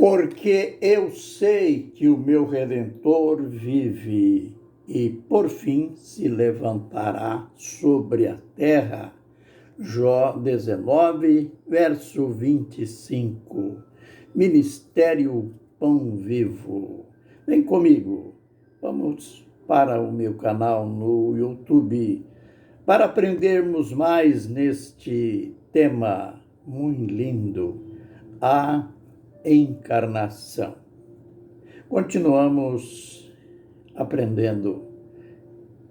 Porque eu sei que o meu Redentor vive e, por fim, se levantará sobre a terra. Jó 19, verso 25. Ministério Pão Vivo. Vem comigo, vamos para o meu canal no YouTube para aprendermos mais neste tema muito lindo, a encarnação. Continuamos aprendendo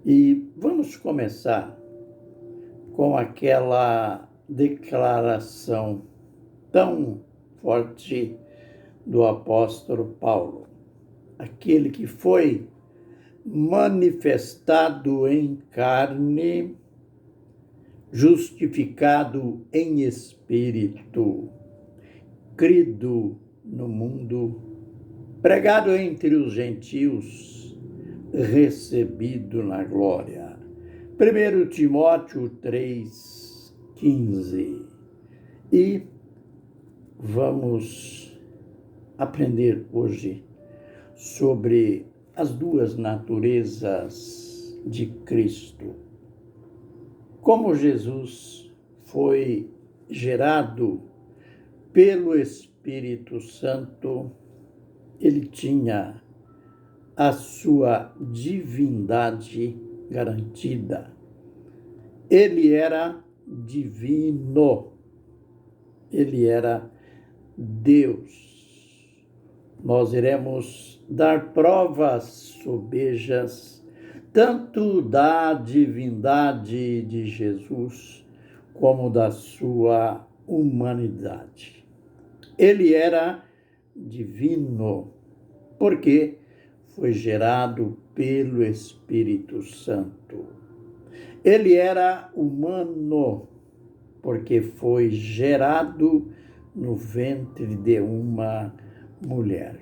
e vamos começar com aquela declaração tão forte do apóstolo Paulo, aquele que foi manifestado em carne, justificado em espírito, crido no mundo, pregado entre os gentios, recebido na glória. 1 Timóteo 3,15. E vamos aprender hoje sobre as duas naturezas de Cristo. Como Jesus foi gerado pelo Espírito Santo, ele tinha a sua divindade garantida. Ele era divino, ele era Deus. Nós iremos dar provas sobejas, tanto da divindade de Jesus, como da sua humanidade. Ele era divino, porque foi gerado pelo Espírito Santo. Ele era humano, porque foi gerado no ventre de uma mulher.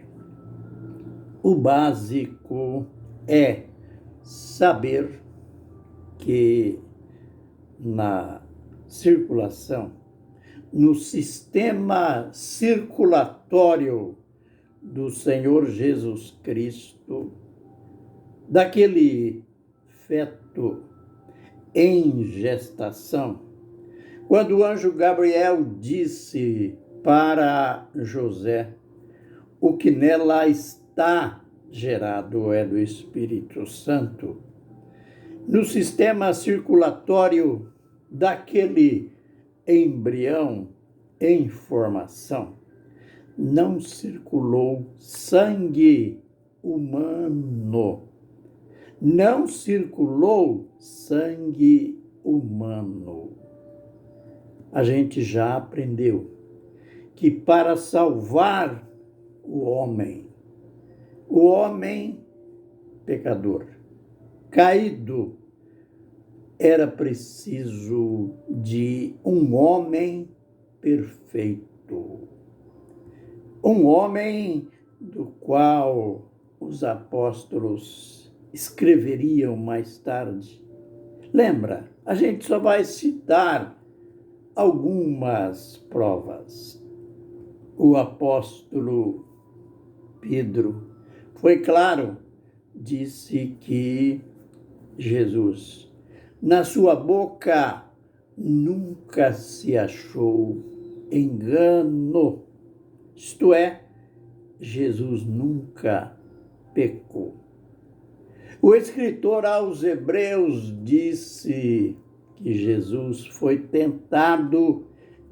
O básico é saber que na circulação, no sistema circulatório do Senhor Jesus Cristo, daquele feto em gestação, quando o anjo Gabriel disse para José, o que nela está gerado é do Espírito Santo, no sistema circulatório daquele embrião em formação, não circulou sangue humano. Não circulou sangue humano. A gente já aprendeu que para salvar o homem pecador, caído, era preciso de um homem perfeito. Um homem do qual os apóstolos escreveriam mais tarde. Lembra, a gente só vai citar algumas provas. O apóstolo Pedro foi claro, disse que Jesus, na sua boca nunca se achou engano. Isto é, Jesus nunca pecou. O escritor aos Hebreus disse que Jesus foi tentado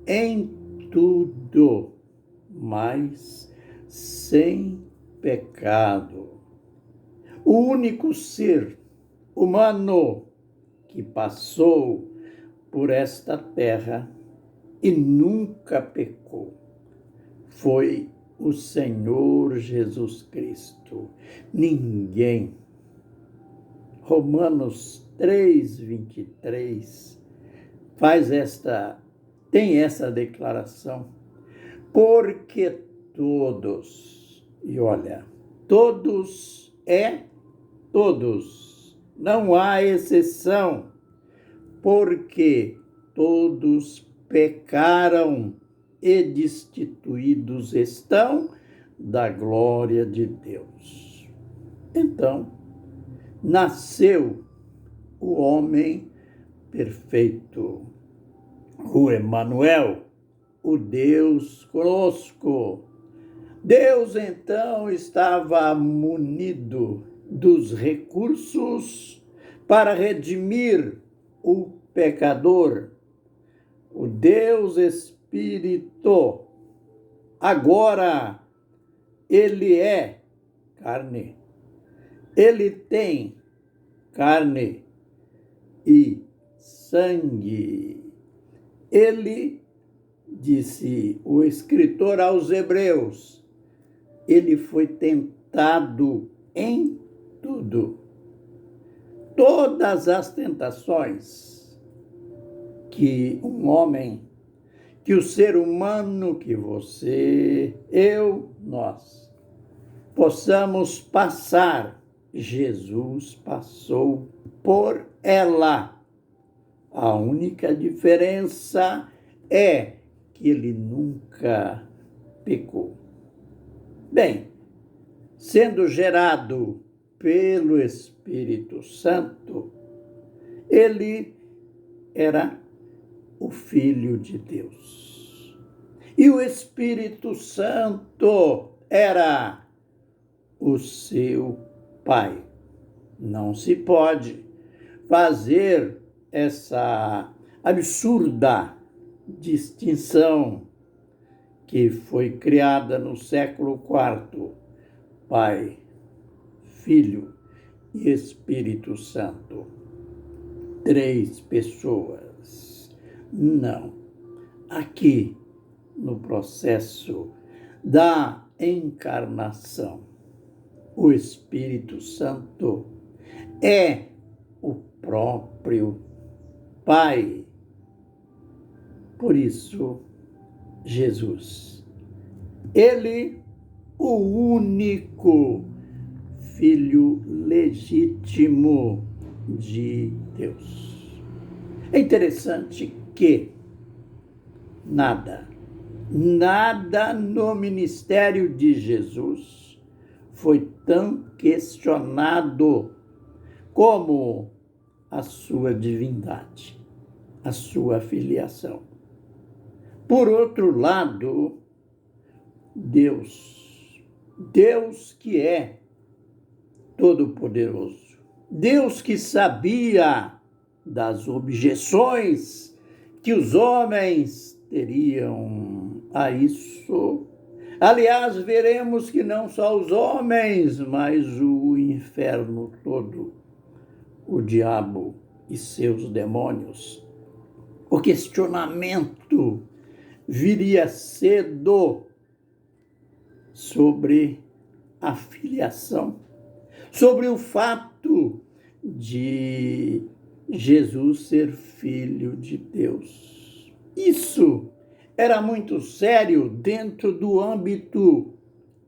em tudo, mas sem pecado. O único ser humano que passou por esta terra e nunca pecou foi o Senhor Jesus Cristo. Ninguém. Romanos 3:23 tem essa declaração. Porque todos, e olha, todos é todos, não há exceção, porque todos pecaram e destituídos estão da glória de Deus. Então, nasceu o homem perfeito, o Emanuel, o Deus conosco. Deus, então, estava munido dos recursos para redimir o pecador. O Deus Espírito, agora, ele é carne. Ele tem carne e sangue. Ele, disse o escritor aos Hebreus, ele foi tentado em tudo. Todas as tentações que um homem, que o ser humano, que você, eu, nós, possamos passar, Jesus passou por ela. A única diferença é que ele nunca pecou. Bem, sendo gerado pelo Espírito Santo, ele era o Filho de Deus. E o Espírito Santo era o seu Pai. Não se pode fazer essa absurda distinção que foi criada no século IV, Pai, Filho e Espírito Santo. 3 pessoas. Não. Aqui, no processo da encarnação, o Espírito Santo é o próprio Pai. Por isso, Jesus, ele, o único Filho legítimo de Deus. É interessante que nada no ministério de Jesus foi tão questionado como a sua divindade, a sua filiação. Por outro lado, Deus que é todo-poderoso, Deus que sabia das objeções que os homens teriam a isso. Aliás, veremos que não só os homens, mas o inferno todo, o diabo e seus demônios. O questionamento viria cedo sobre a filiação, sobre o fato de Jesus ser filho de Deus. Isso era muito sério dentro do âmbito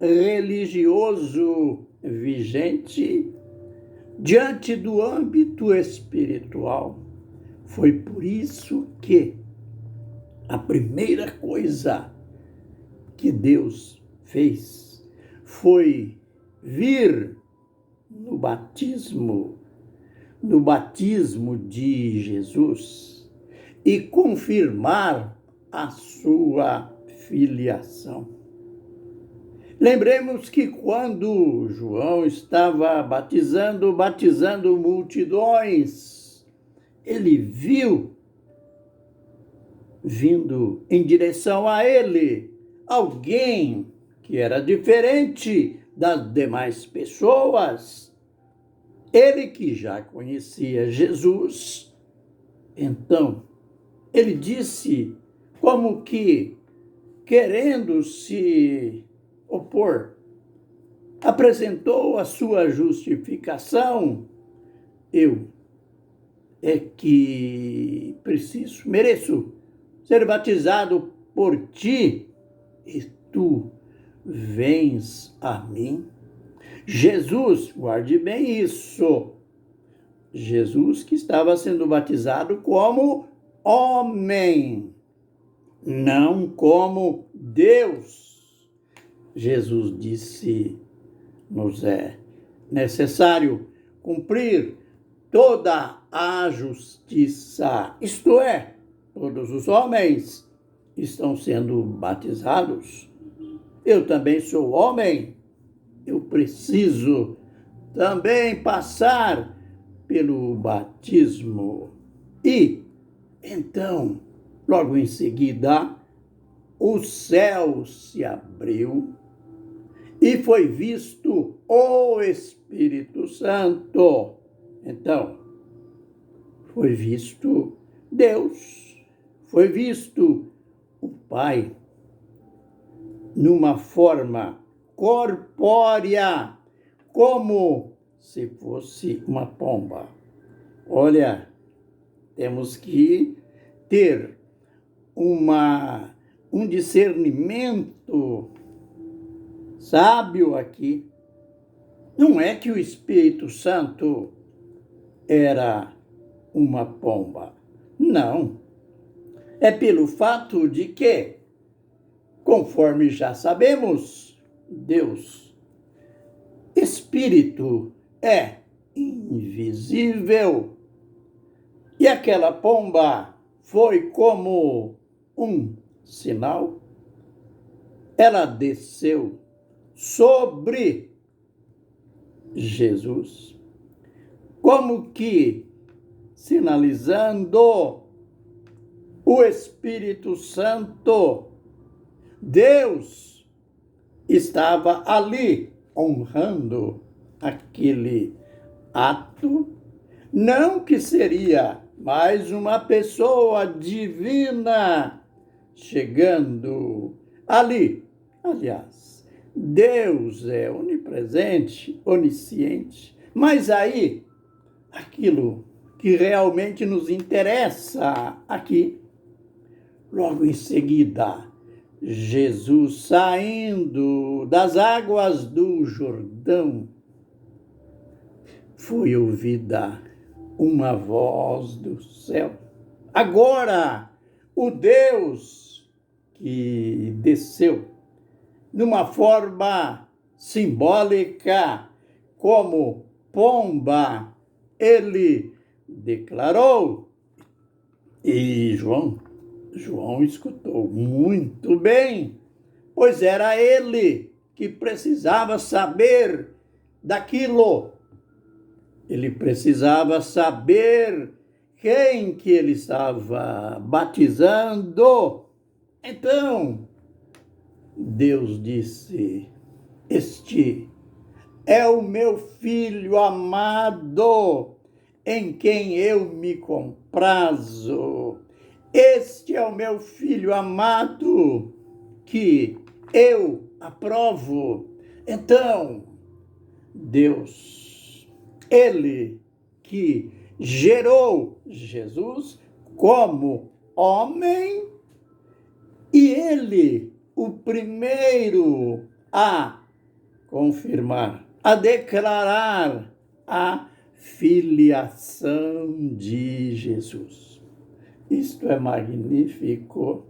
religioso vigente, diante do âmbito espiritual. Foi por isso que a primeira coisa que Deus fez foi vir no batismo de Jesus e confirmar a sua filiação. Lembremos que quando João estava batizando multidões, ele viu vindo em direção a ele alguém que era diferente das demais pessoas. Ele que já conhecia Jesus, então ele disse, como que querendo se opor, apresentou a sua justificação: eu é que mereço ser batizado por ti, e tu vens a mim? Jesus, guarde bem isso, Jesus que estava sendo batizado como homem, não como Deus. Jesus disse-nos é necessário cumprir toda a justiça, isto é, todos os homens estão sendo batizados. Eu também sou homem, eu preciso também passar pelo batismo. E, então, logo em seguida, o céu se abriu e foi visto o Espírito Santo. Então, foi visto Deus, foi visto o Pai numa forma corpórea, como se fosse uma pomba. Olha, temos que ter um discernimento sábio aqui. Não é que o Espírito Santo era uma pomba. Não. É pelo fato de que, conforme já sabemos, Deus, Espírito, é invisível. E aquela pomba foi como um sinal. Ela desceu sobre Jesus, como que sinalizando o Espírito Santo. Deus estava ali honrando aquele ato, não que seria mais uma pessoa divina chegando ali. Aliás, Deus é onipresente, onisciente, mas aí, aquilo que realmente nos interessa aqui, logo em seguida, Jesus saindo das águas do Jordão, foi ouvida uma voz do céu. Agora, o Deus que desceu numa forma simbólica, como pomba, ele declarou. E João escutou muito bem, pois era ele que precisava saber daquilo. Ele precisava saber quem que ele estava batizando. Então, Deus disse: este é o meu filho amado, em quem eu me comprazo. Este é o meu filho amado, que eu aprovo. Então, Deus, ele que gerou Jesus como homem, e ele, o primeiro a confirmar, a declarar a filiação de Jesus. Isto é magnífico.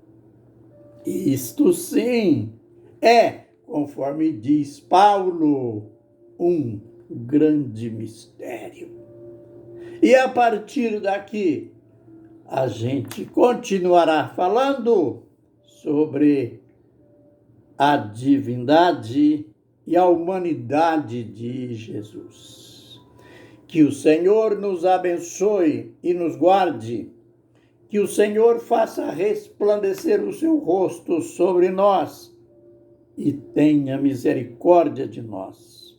Isto sim é, conforme diz Paulo, um grande mistério. E a partir daqui, a gente continuará falando sobre a divindade e a humanidade de Jesus. Que o Senhor nos abençoe e nos guarde. Que o Senhor faça resplandecer o seu rosto sobre nós e tenha misericórdia de nós.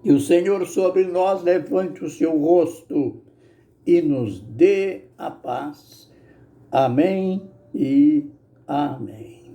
Que o Senhor sobre nós levante o seu rosto e nos dê a paz. Amém e amém.